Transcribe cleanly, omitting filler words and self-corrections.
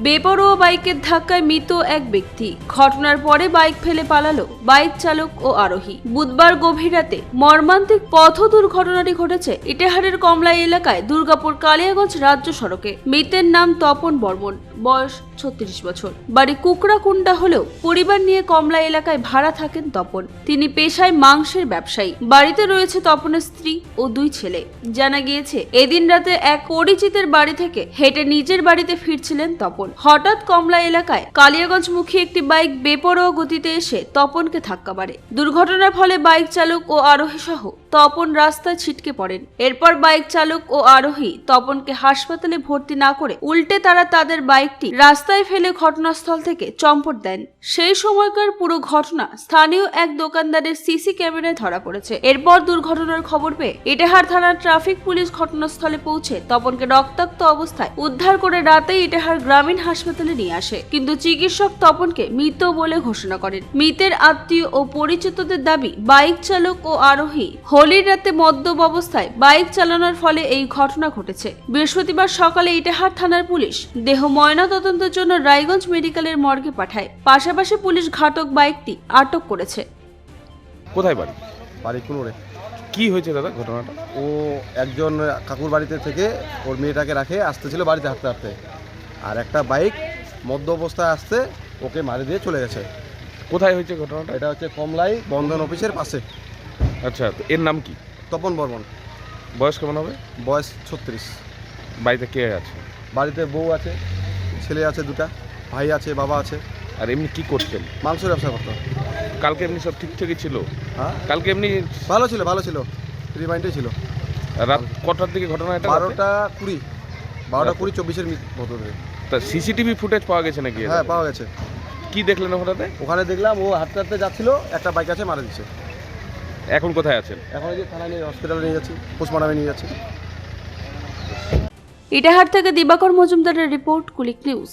বেপরোয়া বাইকের ধাক্কায় মৃত এক ব্যক্তি। ঘটনার পরে বাইক ফেলে পালালো বাইক চালক ও আরোহী। বুধবার গভীর রাতে মর্মান্তিক পথ দুর্ঘটনাটি ঘটেছে ইটাহারের কমলাই এলাকায় দুর্গাপুর কালিয়াগঞ্জ রাজ্য সড়কে। মৃতের নাম তপন বর্মন, বয়স 36 বছর, বাড়ি কুকড়াকুন্ডা হলেও পরিবার নিয়ে কমলা এলাকায় ভাড়া থাকেন তপন। তিনি পেশায় মাংসের ব্যবসায়ী। বাড়িতে রয়েছে তপনের স্ত্রী ও 2 ছেলে। জানা গিয়েছে এদিন রাতে এক পরিচিতের বাড়ি থেকে হেঁটে নিজের বাড়িতে ফিরছিলেন তপন। হঠাৎ কমলা এলাকায় কালিয়াগঞ্জমুখী একটি বাইক বেপরোয়া গতিতে এসে তপনকে ধাক্কা মারে। দুর্ঘটনার ফলে বাইক চালক ও আরোহী সহ তপন রাস্তায় ছিটকে পড়েন। এরপর বাইক চালক ও আরোহী তপনকে হাসপাতালে ভর্তি না করে উল্টে তারা তাদের বাইকটি রাস্তায় ফেলে ঘটনাস্থল থেকে চম্পট দেন। সেই সময়কার পুরো ঘটনা স্থানীয় এক দোকানদারের সিসি ক্যামেরায় ধরা পড়েছে। এরপর দুর্ঘটনার খবর পেয়ে ইটাহার থানার ট্রাফিক পুলিশ ঘটনাস্থলে পৌঁছে তপনকে রক্তাক্ত অবস্থায় উদ্ধার করে রাতেই ইটাহার গ্রামীণ হাসপাতালে নিয়ে আসে, কিন্তু চিকিৎসক তপনকে মৃত বলে ঘোষণা করেন। মৃতের আত্মীয় ও পরিচিতদের দাবি, বাইক চালক ও আরোহী হোলির রাতে মদ্যপ অবস্থায় বাইক চালানোর ফলে এই ঘটনা ঘটেছে। বৃহস্পতিবার সকালে ইটাহার থানার পুলিশ দেহ ময়না তদন্তের জন্য রায়গঞ্জ মেডিকেলের মর্গে পাঠায়। পাশাপাশি পুলিশ ঘাতক বাইকটি আটক করেছে। কোথায় বাড়ি? বাড়ি কুনোরে। কি হয়েছে দাদা ঘটনাটা? ও একজন কাকুর বাড়িতে থেকে ওর মেয়েটাকে রাখে আসতেছিল বাড়িতে হাঁটতে হাঁটতে, আর একটা বাইক মধ্য অবস্থায় আসতে ওকে মারি দিয়ে চলে গেছে। কোথায় হয়েছে ঘটনাটা? এটা হচ্ছে কমলাই বন্ধন অফিসের পাশে। আচ্ছা, তো এর নাম কি? তপন বর্মন, বয়স কেমন হবে? বয়স 36। বাড়িতে কে আছে? বাড়িতে বউ আছে, ছেলে আছে 2টা, ভাই আছে, বাবা আছে। আর এমনি কি করতেন? মাংস ব্যবসা করতো। কালকে এমনি সব ঠিকঠাকই ছিল? হ্যাঁ, কালকে এমনি ভালো ছিল, রিমাইন্ডে ছিল। রাত কটার দিকে ঘটনা এটা? 12:20, 12:20-24-এর মধ্যে। তা সিসিটিভি ফুটেজ পাওয়া গেছে নাকি? হ্যাঁ, পাওয়া গেছে। কি দেখলেন ওখানে? ওখানে দেখলাম ও হাঁটতে হাঁটতে যাচ্ছিল, একটা বাইক আছে মারা দিচ্ছে। এখন কোথায় আছেন? এখন এই যে থানায় নিয়ে হসপিটালে নিয়ে যাচ্ছি, পোস্টমর্টমে নিয়ে যাচ্ছি। ইটাহার থেকে দিবাকর মজুমদারের রিপোর্ট, কুলিক নিউজ।